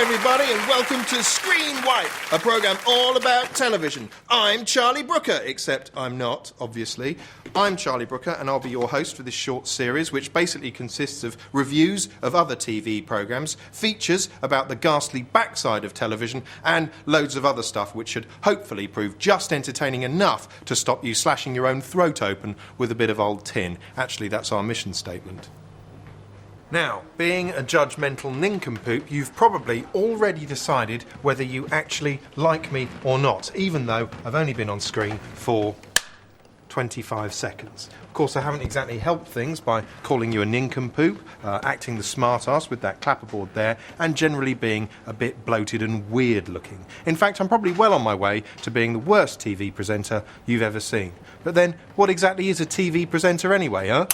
everybody, and welcome to Screenwipe, a programme all about television. I'm Charlie Brooker, except I'm not, obviously. I'm Charlie Brooker, and I'll be your host for this short series, which basically consists of reviews of other TV programmes, features about the ghastly backside of television, and loads of other stuff which should hopefully prove just entertaining enough to stop you slashing your own throat open with a bit of old tin. Actually, that's our mission statement. Now, being a judgmental nincompoop, you've probably already decided whether you actually like me or not, even though I've only been on screen for 25 seconds. Of course, I haven't exactly helped things by calling you a nincompoop, acting the smart-ass with that clapperboard there, and generally being a bit bloated and weird-looking. In fact, I'm probably well on my way to being the worst TV presenter you've ever seen. But then, what exactly is a TV presenter anyway, huh?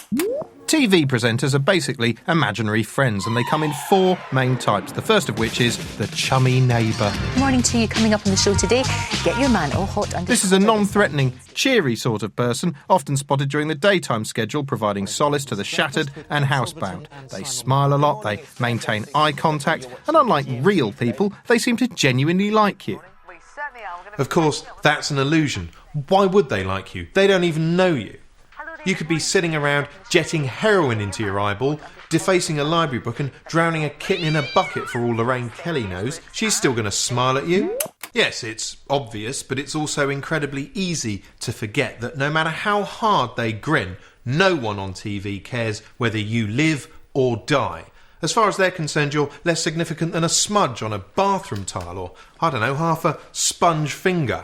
TV presenters are basically imaginary friends, and they come in four main types, the first of which is the chummy neighbour. Morning to you, coming up on the show today. Get your man all hot under... This is a non-threatening, cheery sort of person, often spotted during the daytime schedule, providing solace to the shattered and housebound. They smile a lot, they maintain eye contact, and unlike real people, they seem to genuinely like you. Of course, that's an illusion. Why would they like you? They don't even know you. You could be sitting around jetting heroin into your eyeball, defacing a library book and drowning a kitten in a bucket for all Lorraine Kelly knows. She's still going to smile at you. Yes, it's obvious, but it's also incredibly easy to forget that no matter how hard they grin, no one on TV cares whether you live or die. As far as they're concerned, you're less significant than a smudge on a bathroom tile or, I don't know, half a sponge finger.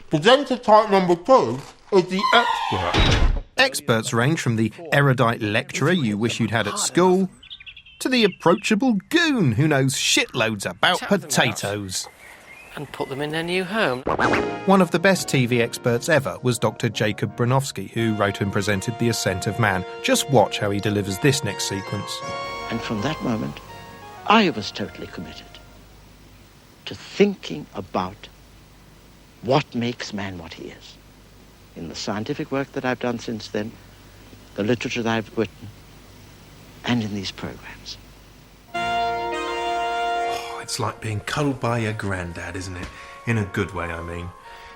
Presenter type number 2 is the expert. Experts range from the erudite lecturer you wish you'd had at school to the approachable goon who knows shitloads about potatoes. And put them in their new home. One of the best TV experts ever was Dr. Jacob Bronowski, who wrote and presented The Ascent of Man. Just watch how he delivers this next sequence. And from that moment, I was totally committed to thinking about what makes man what he is. In the scientific work that I've done since then, the literature that I've written, and in these programs. Oh, it's like being cuddled by your granddad, isn't it? In a good way, I mean.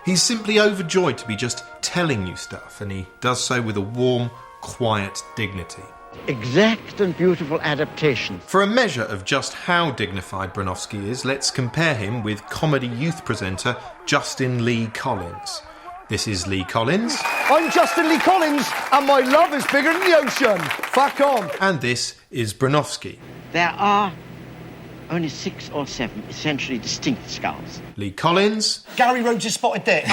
He's simply overjoyed to be just telling you stuff, and he does so with a warm, quiet dignity. Exact and beautiful adaptation. For a measure of just how dignified Bronowski is, let's compare him with comedy youth presenter Justin Lee Collins. This is Lee Collins. I'm Justin Lee Collins, and my love is bigger than the ocean. Fuck on. And this is Bronowski. There are only 6 or 7 essentially distinct skulls. Lee Collins. Gary Rhodes' spotted dick.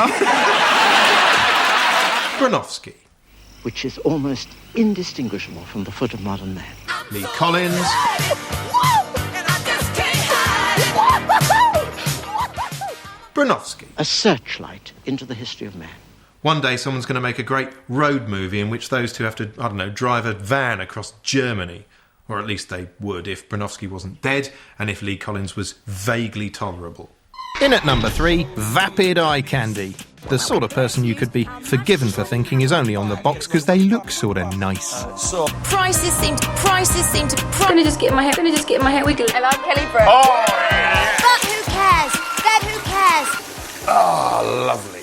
Bronowski. Which is almost indistinguishable from the foot of modern man. Lee Collins. Bronowski. A searchlight into the history of man. One day someone's going to make a great road movie in which those two have to, I don't know, drive a van across Germany. Or at least they would if Bronowski wasn't dead and if Lee Collins was vaguely tolerable. In at number 3, vapid eye candy. The sort of person you could be forgiven for thinking is only on the box because they look sort of nice. Prices seem to... Gonna just get in my hair wiggling. And I'm Kelly Brooker. Oh, yeah. But who cares? Then who cares? Ah, lovely.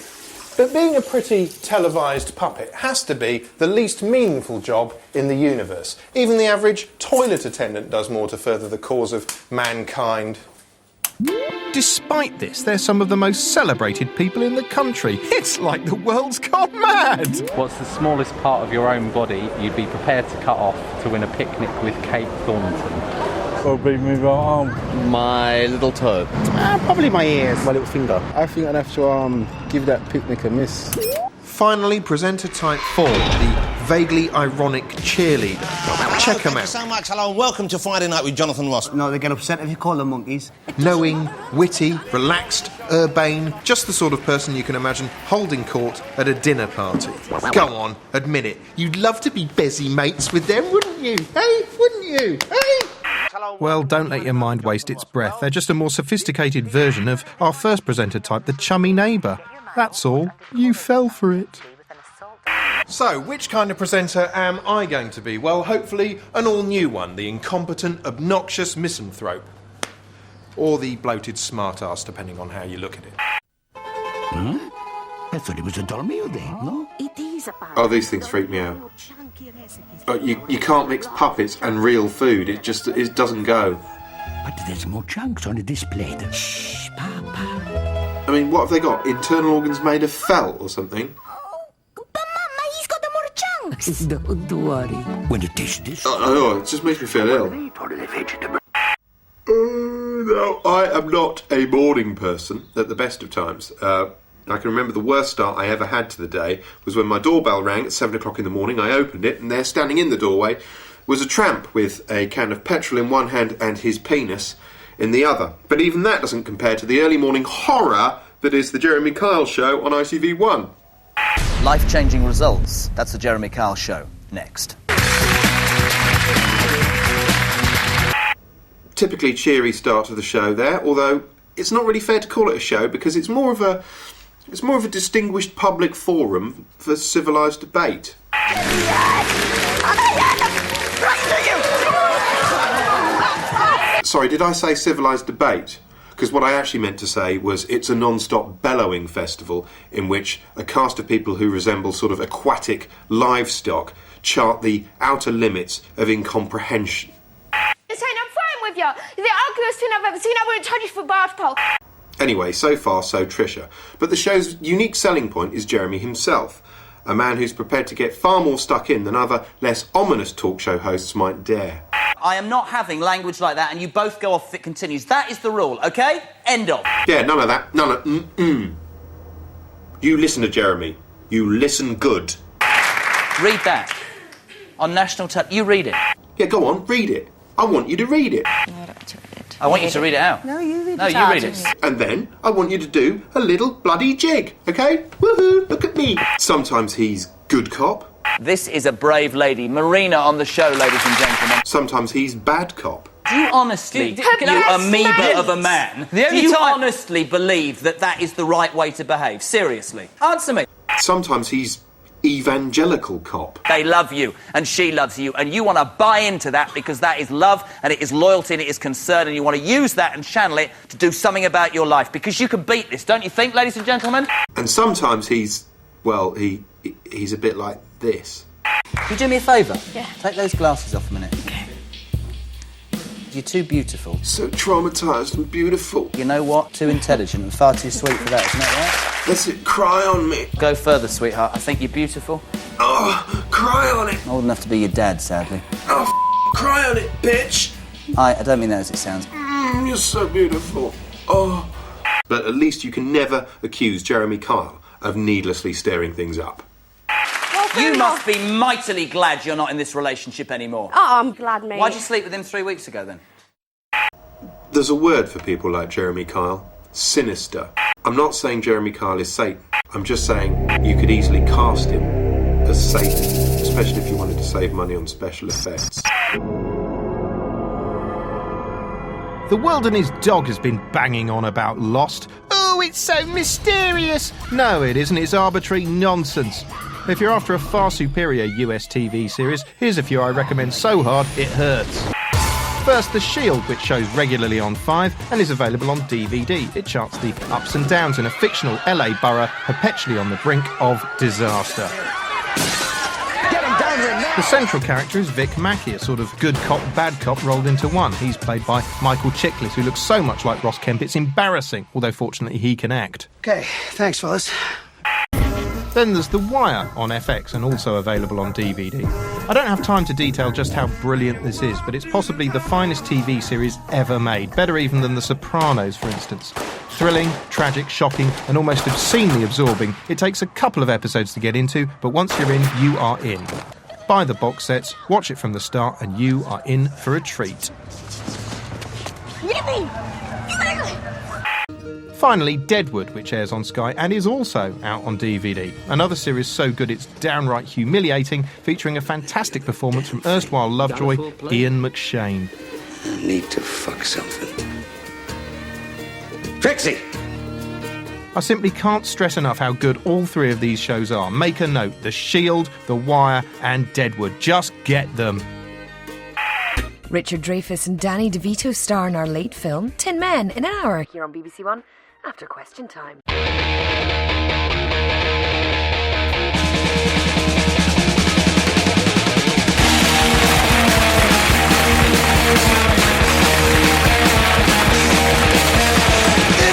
But being a pretty televised puppet has to be the least meaningful job in the universe. Even the average toilet attendant does more to further the cause of mankind. Despite this, they're some of the most celebrated people in the country. It's like the world's gone mad. What's the smallest part of your own body you'd be prepared to cut off to win a picnic with Kate Thornton? Probably move our arm. My little toe. Probably my ears. My little finger. I think I'd have to give that picnic a miss. Finally, presenter type 4, the vaguely ironic cheerleader. Check them out. Thank you so much. Hello and welcome to Friday Night with Jonathan Ross. No, they get upset if you call them monkeys. Knowing, witty, relaxed, urbane, just the sort of person you can imagine holding court at a dinner party. Go on, admit it. You'd love to be busy mates with them, wouldn't you? Hey, wouldn't you? Hey? Well, don't let your mind waste its breath. They're just a more sophisticated version of our first presenter type, the chummy neighbour. That's all. You fell for it. So, which kind of presenter am I going to be? Well, hopefully an all-new one, the incompetent, obnoxious misanthrope. or the bloated smart-ass, depending on how you look at it. Huh? I thought it was a dolmio day, no? Oh, these things freak me out. But you can't mix puppets and real food. It doesn't go. But there's more chunks on the display. Shh, Papa. I mean, what have they got? Internal organs made of felt or something? But Mama, he's got the more chunks. Don't worry. When you taste this... Oh, it just makes me feel ill. No, I am not a morning person at the best of times. I can remember the worst start I ever had to the day was when my doorbell rang at 7 o'clock in the morning. I opened it, and there, standing in the doorway, was a tramp with a can of petrol in one hand and his penis in the other. But even that doesn't compare to the early morning horror that is the Jeremy Kyle Show on ITV1. Life-changing results. That's the Jeremy Kyle Show. Next. Typically cheery start to the show there, although it's not really fair to call it a show because it's more of a distinguished public forum for civilised debate. Sorry, did I say civilised debate? Because what I actually meant to say was it's a non-stop bellowing festival in which a cast of people who resemble sort of aquatic livestock chart the outer limits of incomprehension. I'm fine with you. You're the ugliest thing I've ever seen. I wouldn't charge you for bath pole. Anyway, so far so Trisha. But the show's unique selling point is Jeremy himself, a man who's prepared to get far more stuck in than other, less ominous talk show hosts might dare. I am not having language like that, and you both go off if it continues. That is the rule, OK? End of. Yeah, none of that. None of... You listen to Jeremy. You listen good. Read that. On national television. You read it. Yeah, go on, read it. I want you to read it. No, I don't want to read it. I want you to read it out. No, you read it. No, you read it. And then I want you to do a little bloody jig, OK? Woohoo, look at me. Sometimes he's good cop. This is a brave lady. Marina on the show, ladies and gentlemen. Sometimes he's bad cop. Do you honestly, you amoeba of a man, do you honestly believe that that is the right way to behave? Seriously. Answer me. Sometimes he's evangelical cop. They love you, and she loves you, and you want to buy into that because that is love, and it is loyalty, and it is concern, and you want to use that and channel it to do something about your life, because you can beat this, don't you think, ladies and gentlemen? And sometimes he's, well, he's a bit like this. Can you do me a favour? Yeah. Take those glasses off a minute. Okay. You're too beautiful. So traumatised and beautiful. You know what? Too intelligent and far too sweet for that, isn't that right? Let it cry on me. Go further, sweetheart. I think you're beautiful. Oh, cry on it. Old enough to be your dad, sadly. Oh, cry on it, bitch. I don't mean that as it sounds. You're so beautiful. Oh. But at least you can never accuse Jeremy Kyle of needlessly stirring things up. You must be mightily glad you're not in this relationship anymore. Oh, I'm glad, mate. Why'd you sleep with him 3 weeks ago, then? There's a word for people like Jeremy Kyle. Sinister. I'm not saying Jeremy Kyle is Satan. I'm just saying you could easily cast him as Satan, especially if you wanted to save money on special effects. The world and his dog has been banging on about Lost. Oh, it's so mysterious! No, it isn't. It's arbitrary nonsense. If you're after a far superior US TV series, here's a few I recommend so hard it hurts. First, The Shield, which shows regularly on 5 and is available on DVD. It charts the ups and downs in a fictional LA borough perpetually on the brink of disaster. The central character is Vic Mackey, a sort of good cop, bad cop rolled into one. He's played by Michael Chiklis, who looks so much like Ross Kemp it's embarrassing, although fortunately he can act. Okay, thanks, fellas. Then there's The Wire on FX and also available on DVD. I don't have time to detail just how brilliant this is, but it's possibly the finest TV series ever made, better even than The Sopranos, for instance. Thrilling, tragic, shocking, and almost obscenely absorbing. It takes a couple of episodes to get into, but once you're in, you are in. Buy the box sets, watch it from the start, and you are in for a treat. Yippee! Finally, Deadwood, which airs on Sky and is also out on DVD. Another series so good it's downright humiliating, featuring a fantastic performance from erstwhile Lovejoy, Ian McShane. I need to fuck something. Trixie! I simply can't stress enough how good all three of these shows are. Make a note, The Shield, The Wire and Deadwood. Just get them. Richard Dreyfuss and Danny DeVito star in our late film, 10 Men in an Hour, here on BBC One, after Question Time. If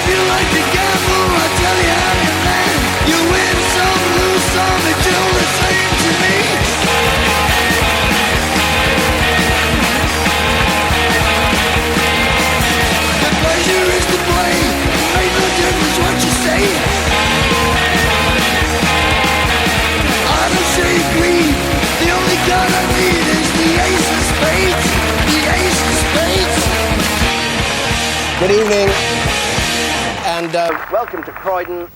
you like to gamble, I'll tell you how you land. You win some, lose some, it's all the same to me. The pleasure is to play, ain't no difference what you say. I don't say greed, the only card I need is the ace of spades. The ace of spades. Good evening, and welcome to Croydon.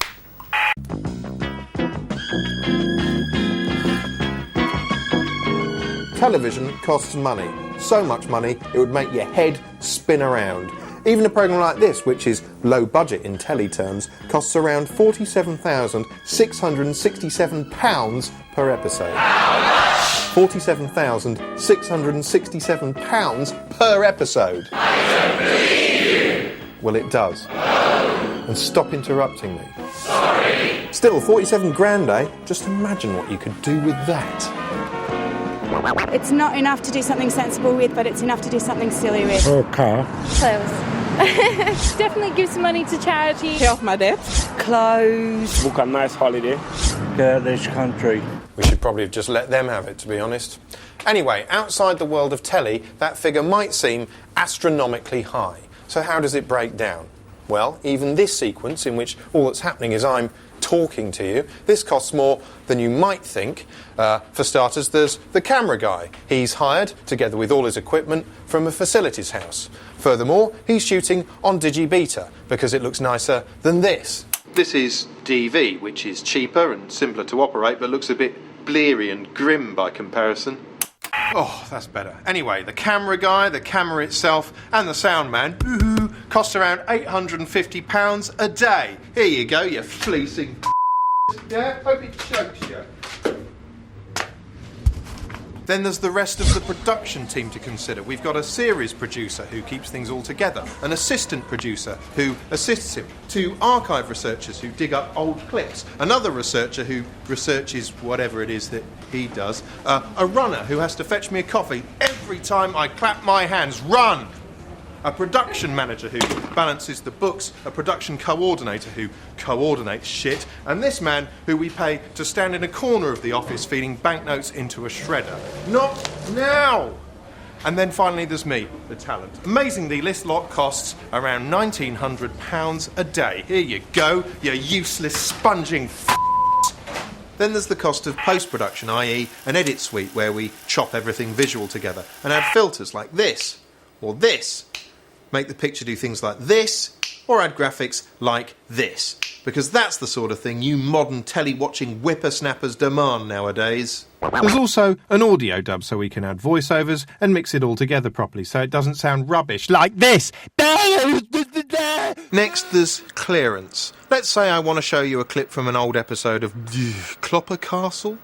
Television costs money. So much money, it would make your head spin around. Even a programme like this, which is low budget in telly terms, costs around £47,667 per episode. £47,667 per episode. I don't believe you. Well, it does. No. And stop interrupting me. Sorry. Still, 47 grand, eh? Just imagine what you could do with that. It's not enough to do something sensible with, but it's enough to do something silly with. Or a car. Clothes. Definitely give some money to charity. Pay off my debts. Clothes. Book a nice holiday. Girlish country. We should probably have just let them have it, to be honest. Anyway, outside the world of telly, that figure might seem astronomically high. So how does it break down? Well, even this sequence, in which all that's happening is I'm talking to you, this costs more than you might think. For starters, there's the camera guy. He's hired, together with all his equipment, from a facilities house. Furthermore, he's shooting on Digibeta, because it looks nicer than this. This is DV, which is cheaper and simpler to operate, but looks a bit bleary and grim by comparison. Oh, that's better. Anyway, the camera guy, the camera itself, and the sound man, cost around £850 a day. Here you go, you fleecing yeah, hope it chokes you. Then there's the rest of the production team to consider. We've got a series producer who keeps things all together, an assistant producer who assists him, 2 archive researchers who dig up old clips, another researcher who researches whatever it is that he does, a runner who has to fetch me a coffee every time I clap my hands. Run! A production manager who balances the books, a production coordinator who coordinates shit, and this man who we pay to stand in a corner of the office feeding banknotes into a shredder. Not now! And then finally there's me, the talent. Amazingly, this lot costs around £1,900 a day. Here you go, you useless sponging Then there's the cost of post-production, i.e. an edit suite where we chop everything visual together and add filters like this, or this. Make the picture do things like this, or add graphics like this. Because that's the sort of thing you modern telly-watching whippersnappers demand nowadays. There's also an audio dub so we can add voiceovers and mix it all together properly so it doesn't sound rubbish like this. Next, there's clearance. Let's say I want to show you a clip from an old episode of Clopper Castle.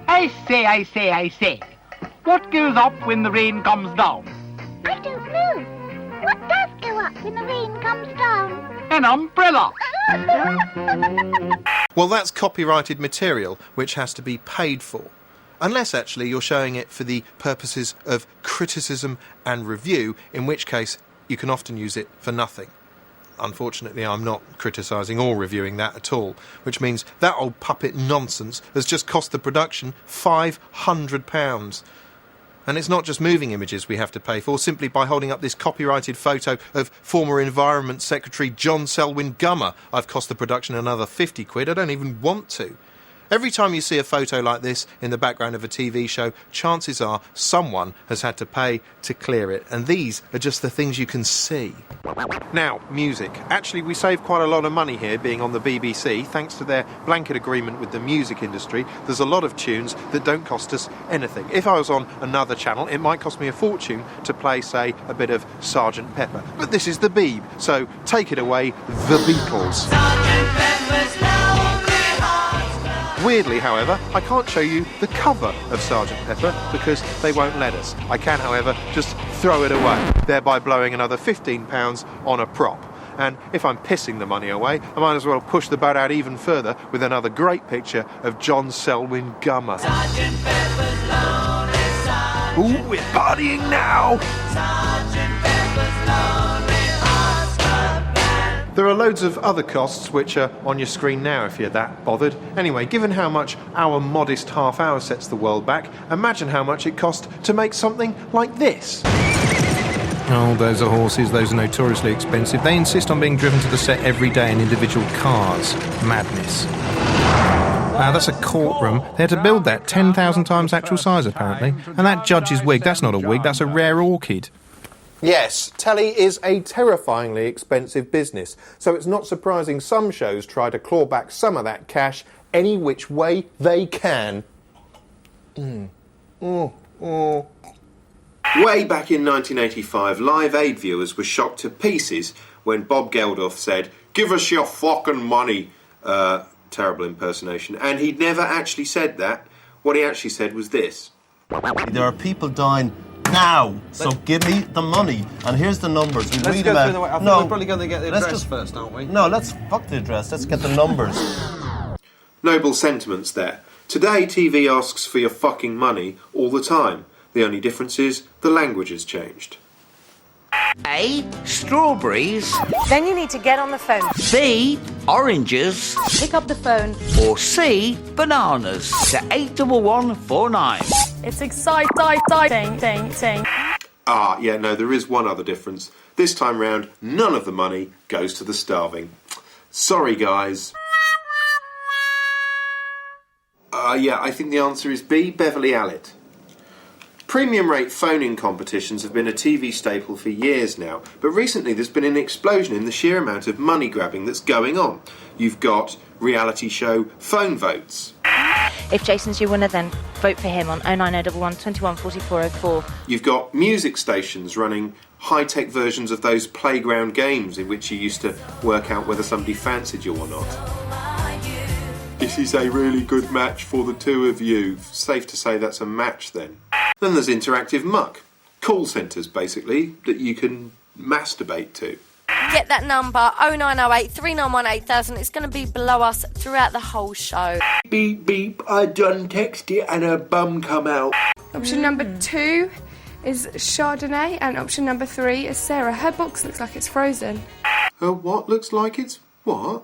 I say. What goes up when the rain comes down? I don't know. What does go up when the rain comes down? An umbrella. Well, that's copyrighted material, which has to be paid for. Unless, actually, you're showing it for the purposes of criticism and review, in which case you can often use it for nothing. Unfortunately, I'm not criticising or reviewing that at all, which means that old puppet nonsense has just cost the production £500. And it's not just moving images we have to pay for. Simply by holding up this copyrighted photo of former Environment Secretary John Selwyn Gummer, I've cost the production another £50. I don't even want to. Every time you see a photo like this in the background of a TV show, chances are someone has had to pay to clear it. And these are just the things you can see. Now, music. Actually, we save quite a lot of money here being on the BBC. Thanks to their blanket agreement with the music industry, there's a lot of tunes that don't cost us anything. If I was on another channel, it might cost me a fortune to play, say, a bit of Sgt. Pepper. But this is the Beeb, so take it away, the Beatles. Weirdly, however, I can't show you the cover of Sgt. Pepper because they won't let us. I can, however, just throw it away, thereby blowing another £15 on a prop. And if I'm pissing the money away, I might as well push the boat out even further with another great picture of John Selwyn Gummer. Ooh, we're partying now! There are loads of other costs which are on your screen now if you're that bothered. Anyway, given how much our modest half hour sets the world back, imagine how much it cost to make something like this. Oh, those are horses. Those are notoriously expensive. They insist on being driven to the set every day in individual cars. Madness. That's a courtroom. They had to build that 10,000 times actual size, apparently. And that judge's wig, that's not a wig, that's a rare orchid. Yes, telly is a terrifyingly expensive business, so it's not surprising some shows try to claw back some of that cash any which way they can. Way back in 1985, Live Aid viewers were shocked to pieces when Bob Geldof said, "Give us your fucking money." Terrible impersonation. And he'd never actually said that. What he actually said was this. There are people dying now, so give me the money. And here's the numbers. And read them out. I think we're probably going to get the address first, aren't we? No, fuck the address. Let's get the numbers. Noble sentiments there. Today, TV asks for your fucking money all the time. The only difference is the language has changed. A. Strawberries. Then you need to get on the phone. B. Oranges. Pick up the phone. Or C. Bananas. To 81149. It's exciting. Ah, yeah, no, there is one other difference. This time round, none of the money goes to the starving. Sorry, guys. Yeah, I think the answer is B. Beverly Allitt. Premium rate phone-in competitions have been a TV staple for years now, but recently there's been an explosion in the sheer amount of money grabbing that's going on. You've got reality show phone votes. If Jason's your winner, then vote for him on 09011 21 4404. You've got music stations running high-tech versions of those playground games in which you used to work out whether somebody fancied you or not. This is a really good match for the two of you. Safe to say that's a match then. Then there's interactive muck. Call centres, basically, that you can masturbate to. Get that number, 0908 391 8000. It's going to be below us throughout the whole show. Beep, beep, I done text it and her bum come out. Option number 2 is Chardonnay, and option number 3 is Sarah. Her box looks like it's frozen. Her what looks like it's what?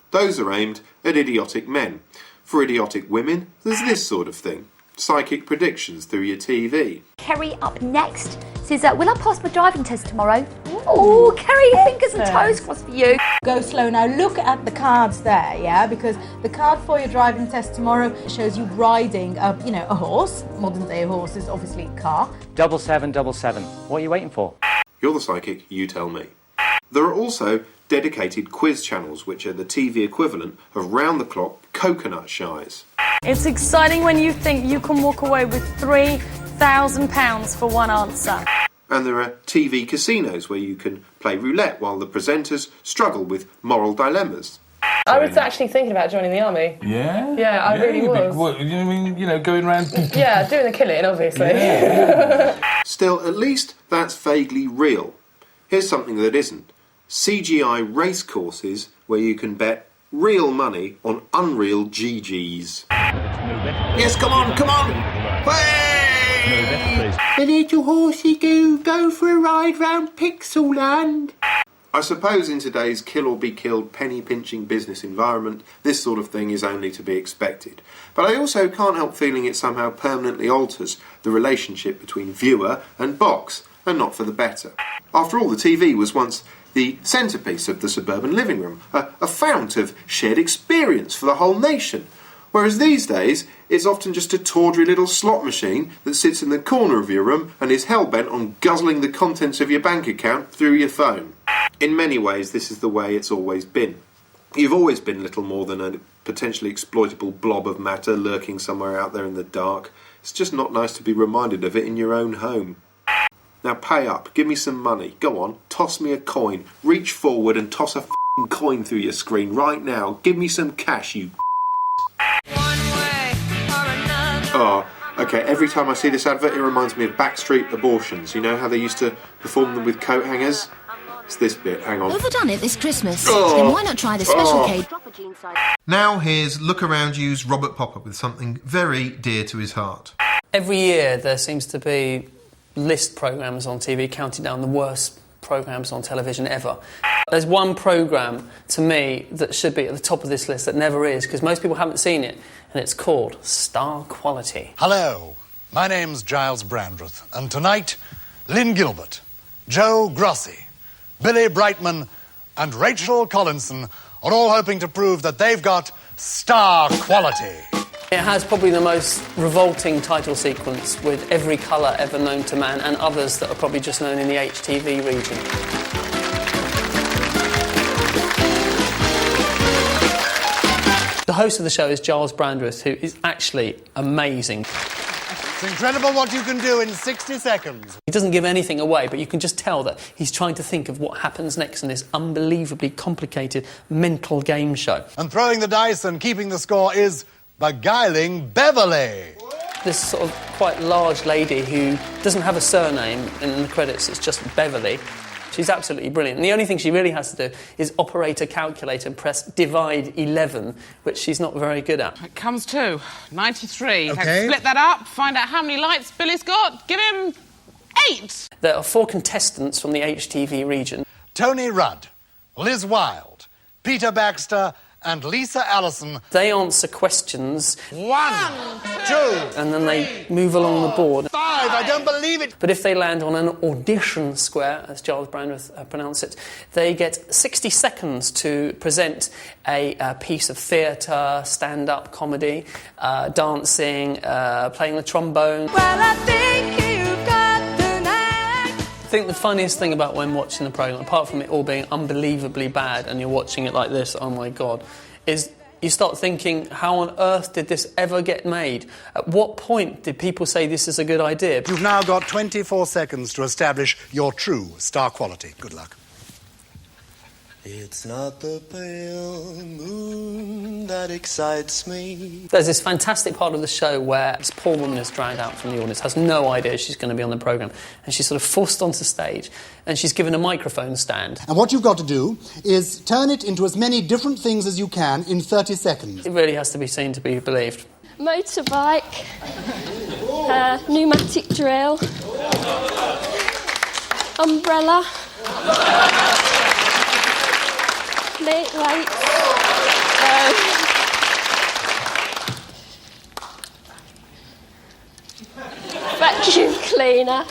Those are aimed at idiotic men. For idiotic women, there's this sort of thing. Psychic predictions through your TV. Kerry up next says, will I pass my driving test tomorrow? Oh, Kerry, fingers and toes crossed for you. Go slow now. Look at the cards there, yeah? Because the card for your driving test tomorrow shows you riding a horse. Modern day horse is obviously a car. 7777. What are you waiting for? You're the psychic, you tell me. There are also dedicated quiz channels, which are the TV equivalent of round-the-clock coconut shies. It's exciting when you think you can walk away with £3,000 for one answer. And there are TV casinos where you can play roulette while the presenters struggle with moral dilemmas. I was actually thinking about joining the army. Yeah? Yeah, I really was. What, you mean, going around... Yeah, doing the killing, obviously. Yeah. Still, at least that's vaguely real. Here's something that isn't. CGI race courses where you can bet real money on unreal GGs. Yes, come on! Hey! The little horsey go for a ride round Pixelland. I suppose in today's kill-or-be-killed penny-pinching business environment, this sort of thing is only to be expected. But I also can't help feeling it somehow permanently alters the relationship between viewer and box, and not for the better. After all, the TV was once the centrepiece of the suburban living room, a fount of shared experience for the whole nation. Whereas these days, it's often just a tawdry little slot machine that sits in the corner of your room and is hell-bent on guzzling the contents of your bank account through your phone. In many ways, this is the way it's always been. You've always been little more than a potentially exploitable blob of matter lurking somewhere out there in the dark. It's just not nice to be reminded of it in your own home. Now pay up, give me some money, go on, toss me a coin, reach forward and toss a f***ing coin through your screen right now, give me some cash, you Okay, every time I see this advert, it reminds me of backstreet abortions. You know how they used to perform them with coat hangers? It's this bit, hang on. Overdone it this Christmas. Oh. Then why not try the special cake? Now here's Look Around You's Robert Popper with something very dear to his heart. Every year there seems to be list programmes on TV counting down the worst programmes on television ever. There's one programme, to me, that should be at the top of this list that never is, because most people haven't seen it, and it's called Star Quality. Hello, my name's Giles Brandreth, and tonight, Lynn Gilbert, Joe Grossi, Billy Brightman, and Rachel Collinson are all hoping to prove that they've got star quality. It has probably the most revolting title sequence, with every colour ever known to man, and others that are probably just known in the HTV region. The host of the show is Giles Brandreth, who is actually amazing. It's incredible what you can do in 60 seconds. He doesn't give anything away, but you can just tell that he's trying to think of what happens next in this unbelievably complicated mental game show. And throwing the dice and keeping the score is Beguiling Beverly. This sort of quite large lady who doesn't have a surname in the credits, it's just Beverly. She's absolutely brilliant. And the only thing she really has to do is operate a calculator and press divide 11, which she's not very good at. It comes to 93. Okay. Split that up, find out how many lights Billy's got. Give him 8. There are 4 contestants from the HTV region. Tony Rudd, Liz Wilde, Peter Baxter, and Lisa Allison. They answer questions. 1, 2, and then they move along the board. 5, I don't believe it. But if they land on an audition square, as Giles Brandreth pronounced it, they get 60 seconds to present a piece of theatre, stand-up comedy, dancing, playing the trombone. Well, I think you've got the knack. I think the funniest thing about when watching the programme, apart from it all being unbelievably bad and you're watching it like this, oh my God, is you start thinking, how on earth did this ever get made? At what point did people say this is a good idea? You've now got 24 seconds to establish your true star quality. Good luck. It's not the pale moon that excites me. There's this fantastic part of the show where this poor woman is dragged out from the audience, has no idea she's going to be on the programme, and she's sort of forced onto stage, and she's given a microphone stand. And what you've got to do is turn it into as many different things as you can in 30 seconds. It really has to be seen to be believed. Motorbike, pneumatic drill, umbrella, lights, vacuum cleaner.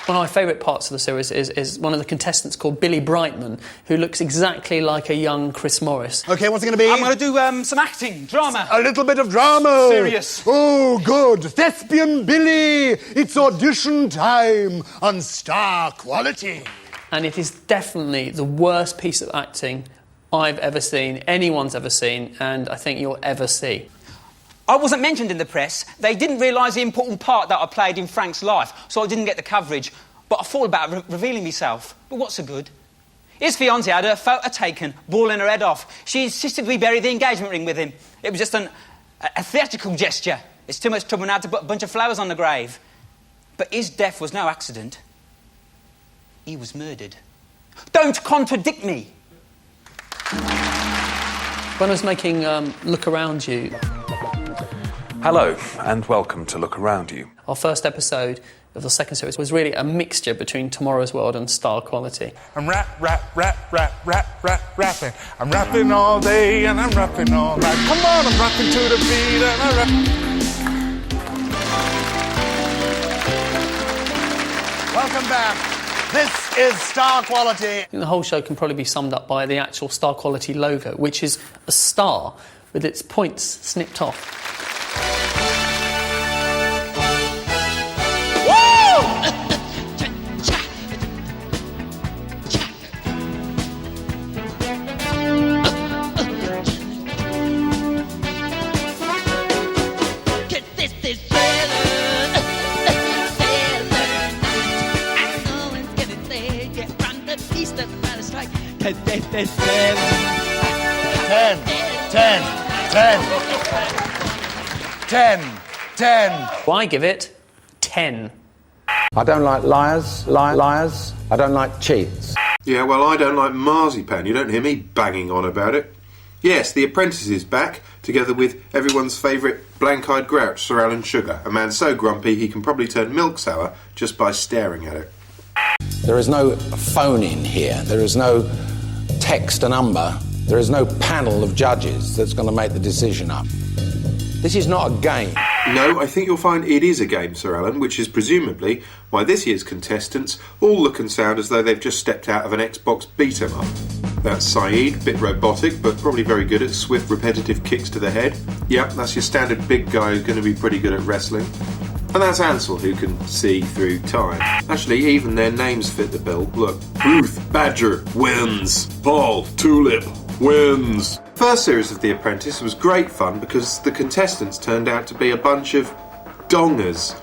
One of my favourite parts of the series is one of the contestants called Billy Brightman, who looks exactly like a young Chris Morris. OK, what's it going to be? I'm going to do some acting, drama. A little bit of drama. Serious. Oh, good. Thespian Billy, it's audition time on Star Quality. And it is definitely the worst piece of acting I've ever seen, anyone's ever seen, and I think you'll ever see. I wasn't mentioned in the press. They didn't realise the important part that I played in Frank's life, so I didn't get the coverage. But I thought about revealing myself. But what's so good? His fiancée had her photo taken, bawling her head off. She insisted we bury the engagement ring with him. It was just a theatrical gesture. It's too much trouble now to put a bunch of flowers on the grave. But his death was no accident. He was murdered. Don't contradict me! When I was making Look Around You... Hello, and welcome to Look Around You. Our first episode of the second series was really a mixture between Tomorrow's World and Star Quality. I'm rapping. I'm rapping all day and I'm rapping all night. Come on, I'm rapping to the beat and I rap. Welcome back. This is Star Quality. I think the whole show can probably be summed up by the actual Star Quality logo, which is a star with its points snipped off. 10. I give it 10. I don't like liars. I don't like cheats. Yeah, well, I don't like marzipan. You don't hear me banging on about it. Yes, The Apprentice is back, together with everyone's favourite blank-eyed grouch, Sir Alan Sugar, a man so grumpy he can probably turn milk sour just by staring at it. There is no phone in here. There is no text a number. There is no panel of judges that's going to make the decision up. This is not a game. No, I think you'll find it is a game, Sir Alan, which is presumably why this year's contestants all look and sound as though they've just stepped out of an Xbox beat-em-up. That's Saeed, bit robotic, but probably very good at swift, repetitive kicks to the head. Yep, that's your standard big guy who's going to be pretty good at wrestling. And that's Ansel, who can see through time. Actually, even their names fit the bill. Look, Ruth Badger wins. Paul Tulip wins. First series of The Apprentice was great fun because the contestants turned out to be a bunch of dongers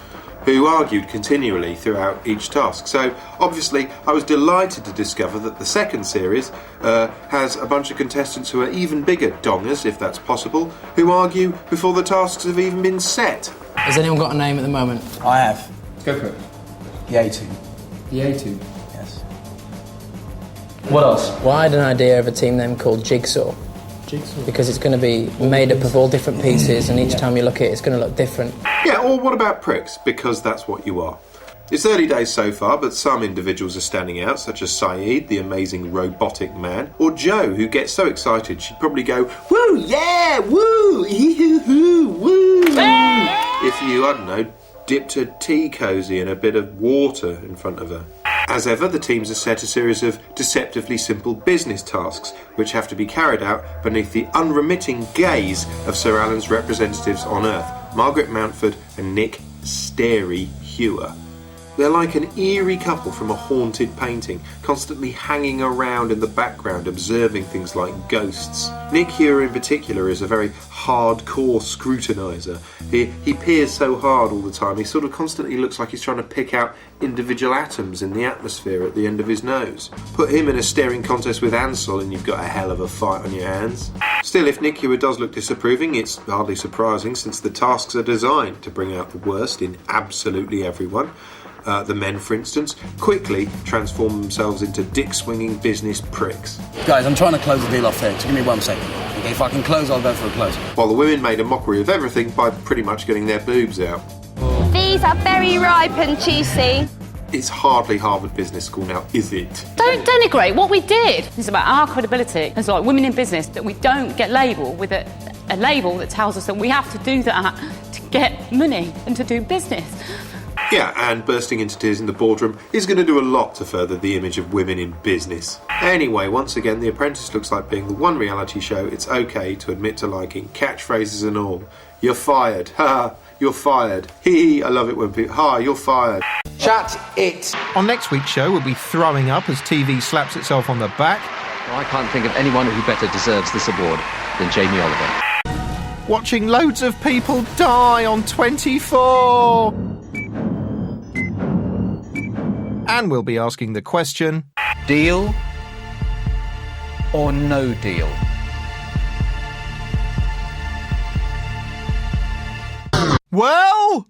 who argued continually throughout each task. So, obviously, I was delighted to discover that the second series has a bunch of contestants who are even bigger dongers, if that's possible, who argue before the tasks have even been set. Has anyone got a name at the moment? I have. Go for it. The A2. The A2? Yes. What else? Well, I had an idea of a team name called Jigsaw. Jigsaw? Because it's going to be made up of all different pieces, and each time you look at it, it's going to look different. Yeah, or what about pricks? Because that's what you are. It's early days so far, but some individuals are standing out, such as Saeed, the amazing robotic man, or Jo, who gets so excited she'd probably go, woo, yeah, woo, hee-hoo-hoo, woo, if you, I don't know, dipped a tea cosy in a bit of water in front of her. As ever, the teams are set a series of deceptively simple business tasks, which have to be carried out beneath the unremitting gaze of Sir Alan's representatives on Earth, Margaret Mountford and Nick Starey Hewer. They're like an eerie couple from a haunted painting, constantly hanging around in the background, observing things like ghosts. Nick Hewer in particular is a very hardcore scrutiniser. He peers so hard all the time, he sort of constantly looks like he's trying to pick out individual atoms in the atmosphere at the end of his nose. Put him in a staring contest with Ansel and you've got a hell of a fight on your hands. Still, if Nick Hewer does look disapproving, it's hardly surprising since the tasks are designed to bring out the worst in absolutely everyone. The men, for instance, quickly transform themselves into dick-swinging business pricks. Guys, I'm trying to close the deal off here. Just give me 1 second. Okay, if I can close, I'll go for a close. While the women made a mockery of everything by pretty much getting their boobs out. These are very ripe and juicy. It's hardly Harvard Business School now, is it? Don't denigrate what we did. It's about our credibility as like women in business, that we don't get labelled with a label that tells us that we have to do that to get money and to do business. Yeah, and bursting into tears in the boardroom is going to do a lot to further the image of women in business. Anyway, once again, The Apprentice looks like being the one reality show it's okay to admit to liking, catchphrases and all. You're fired. Ha, you're fired. Hee, I love it when people... Ha, you're fired. Shut it. On next week's show, we'll be throwing up as TV slaps itself on the back. I can't think of anyone who better deserves this award than Jamie Oliver. Watching loads of people die on 24. And we'll be asking the question... Deal or no deal? Well...